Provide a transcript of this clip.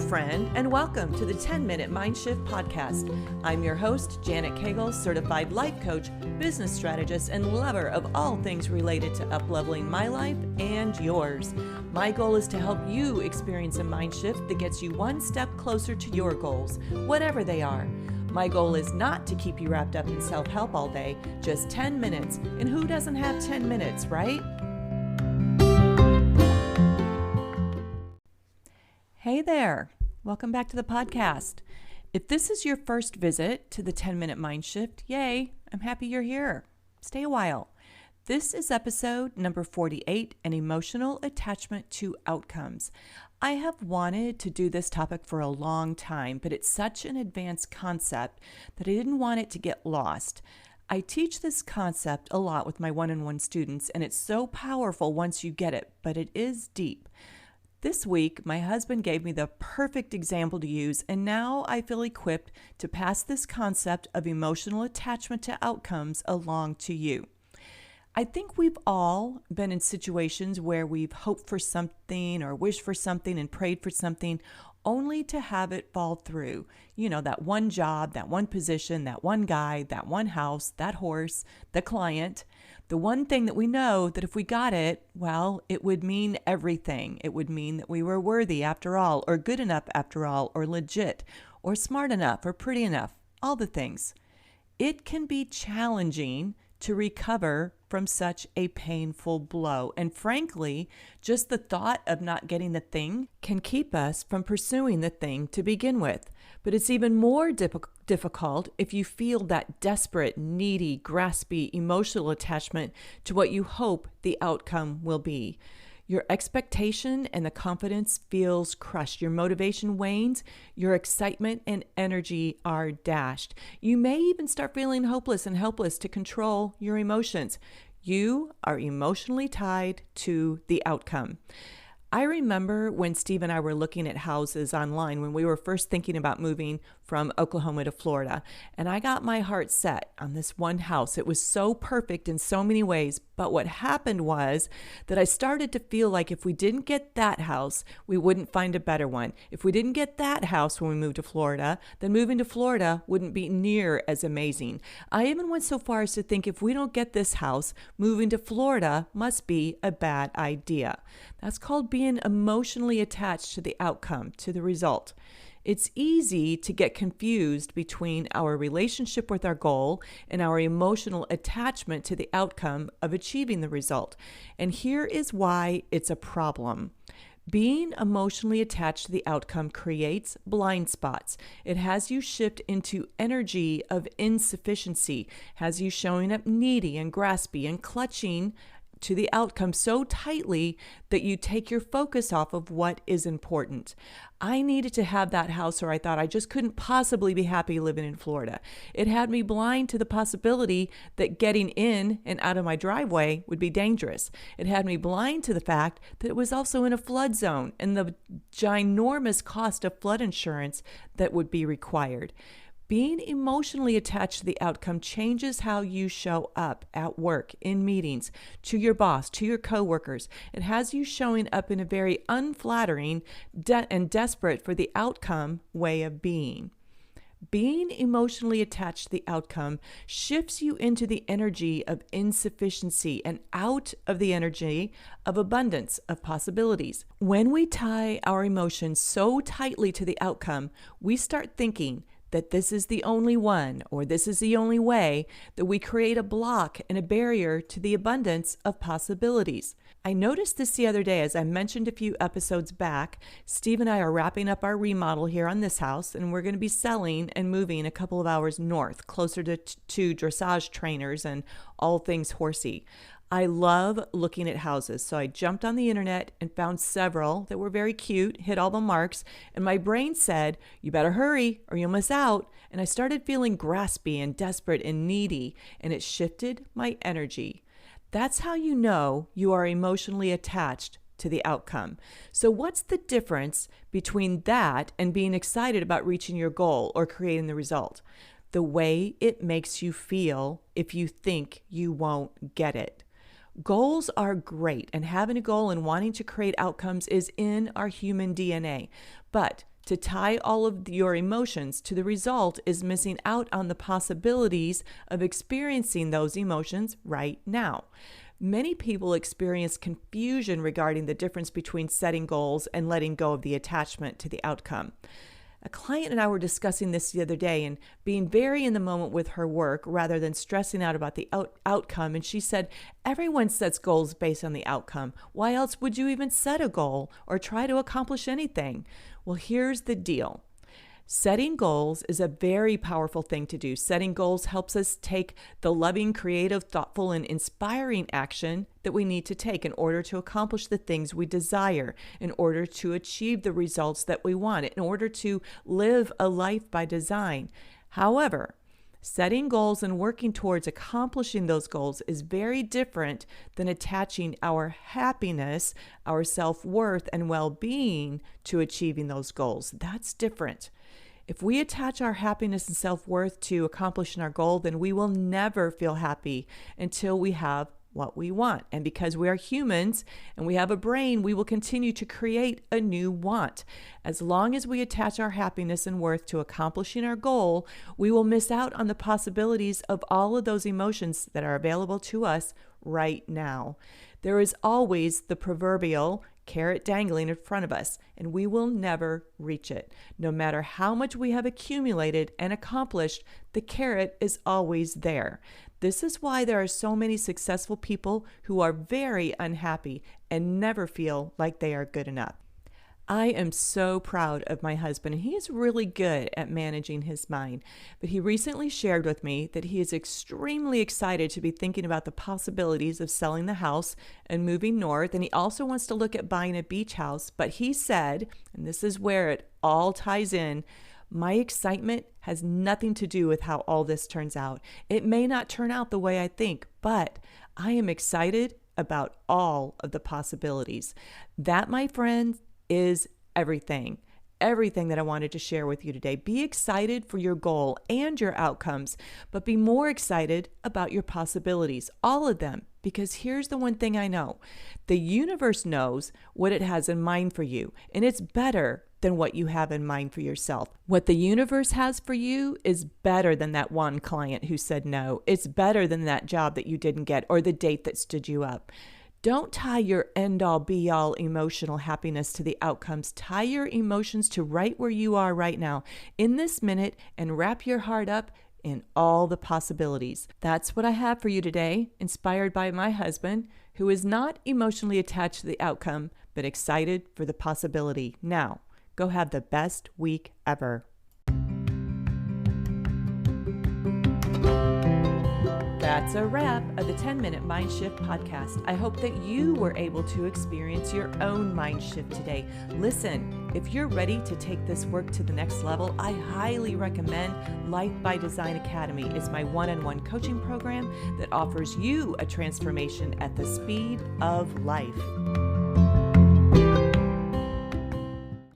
friend, and welcome to the 10-Minute Mind Shift Podcast. I'm your host, Janet Cagle, certified life coach, business strategist, and lover of all things related to up-leveling my life and yours. My goal is to help you experience a mind shift that gets you one step closer to your goals, whatever they are. My goal is not to keep you wrapped up in self-help all day, just 10 minutes. And who doesn't have 10 minutes, right? Hey there. Welcome back to the podcast. If this is your first visit to the 10-Minute Mind Shift, yay, I'm happy you're here. Stay a while. This is episode number 48, an emotional attachment to outcomes. I have wanted to do this topic for a long time, but it's such an advanced concept that I didn't want it to get lost. I teach this concept a lot with my one-on-one students, and it's so powerful once you get it, but it is deep. This week, my husband gave me the perfect example to use, and now I feel equipped to pass this concept of emotional attachment to outcomes along to you. I think we've all been in situations where we've hoped for something or wished for something and prayed for something only to have it fall through. You know, that one job, that one position, that one guy, that one house, that horse, the client. The one thing that we know that if we got it, well, it would mean everything. It would mean that we were worthy after all, or good enough after all, or legit, or smart enough, or pretty enough, all the things. It can be challenging to recover from such a painful blow. And frankly, just the thought of not getting the thing can keep us from pursuing the thing to begin with. But it's even more difficult if you feel that desperate, needy, graspy, emotional attachment to what you hope the outcome will be. Your expectation and the confidence feels crushed. Your motivation wanes. Your excitement and energy are dashed. You may even start feeling hopeless and helpless to control your emotions. You are emotionally tied to the outcome. I remember when Steve and I were looking at houses online when we were first thinking about moving from Oklahoma to Florida, and I got my heart set on this one house. It was so perfect in so many ways, but what happened was that I started to feel like if we didn't get that house, we wouldn't find a better one. If we didn't get that house when we moved to Florida, then moving to Florida wouldn't be near as amazing. I even went so far as to think if we don't get this house, moving to Florida must be a bad idea. That's called being emotionally attached to the outcome, to the result. It's easy to get confused between our relationship with our goal and our emotional attachment to the outcome of achieving the result. And here is why it's a problem. Being emotionally attached to the outcome creates blind spots. It has you shift into energy of insufficiency, has you showing up needy and graspy and clutching to the outcome so tightly that you take your focus off of what is important. I needed to have that house, or I thought I just couldn't possibly be happy living in Florida. It had me blind to the possibility that getting in and out of my driveway would be dangerous. It had me blind to the fact that it was also in a flood zone and the ginormous cost of flood insurance that would be required. Being emotionally attached to the outcome changes how you show up at work, in meetings, to your boss, to your coworkers. It has you showing up in a very unflattering and desperate for the outcome way of being. Being emotionally attached to the outcome shifts you into the energy of insufficiency and out of the energy of abundance, of possibilities. When we tie our emotions so tightly to the outcome, we start thinking that this is the only one, or this is the only way, that we create a block and a barrier to the abundance of possibilities. I noticed this the other day, as I mentioned a few episodes back. Steve and I are wrapping up our remodel here on this house, and we're going to be selling and moving a couple of hours north, closer to dressage trainers and all things horsey. I love looking at houses, so I jumped on the internet and found several that were very cute, hit all the marks, and my brain said, you better hurry or you'll miss out. And I started feeling graspy and desperate and needy, and it shifted my energy. That's how you know you are emotionally attached to the outcome. So what's the difference between that and being excited about reaching your goal or creating the result? The way it makes you feel if you think you won't get it. Goals are great, and having a goal and wanting to create outcomes is in our human DNA. But To tie all of your emotions to the result is missing out on the possibilities of experiencing those emotions right now. Many people experience confusion regarding the difference between setting goals and letting go of the attachment to the outcome. A client and I were discussing this the other day and being very in the moment with her work rather than stressing out about the outcome. And she said, everyone sets goals based on the outcome. Why else would you even set a goal or try to accomplish anything? Well, here's the deal. Setting goals is a very powerful thing to do. Setting goals helps us take the loving, creative, thoughtful, and inspiring action that we need to take in order to accomplish the things we desire, in order to achieve the results that we want, in order to live a life by design. However, setting goals and working towards accomplishing those goals is very different than attaching our happiness, our self-worth, and well-being to achieving those goals. That's different. If we attach our happiness and self-worth to accomplishing our goal, then we will never feel happy until we have what we want. And because we are humans and we have a brain, we will continue to create a new want. As long as we attach our happiness and worth to accomplishing our goal, we will miss out on the possibilities of all of those emotions that are available to us right now. There is always the proverbial carrot dangling in front of us, and we will never reach it. No matter how much we have accumulated and accomplished, the carrot is always there. This is why there are so many successful people who are very unhappy and never feel like they are good enough. I am so proud of my husband, and he is really good at managing his mind. But he recently shared with me that he is extremely excited to be thinking about the possibilities of selling the house and moving north, and he also wants to look at buying a beach house. But he said, and this is where it all ties in, my excitement has nothing to do with how all this turns out. It may not turn out the way I think, but I am excited about all of the possibilities. That, my friends, is everything that I wanted to share with you today. Be excited for your goal and your outcomes, but be more excited about your possibilities, all of them, because here's the one thing I know. The universe knows what it has in mind for you, and it's better than what you have in mind for yourself. What the universe has for you is better than that one client who said no. It's better than that job that you didn't get or the date that stood you up. Don't tie your end-all, be-all emotional happiness to the outcomes. Tie your emotions to right where you are right now, in this minute, and wrap your heart up in all the possibilities. That's what I have for you today, inspired by my husband, who is not emotionally attached to the outcome, but excited for the possibility. Now, go have the best week ever. That's a wrap of the 10-Minute Mind Shift podcast. I hope that you were able to experience your own mind shift today. Listen, if you're ready to take this work to the next level, I highly recommend Life by Design Academy. It's my one-on-one coaching program that offers you a transformation at the speed of life.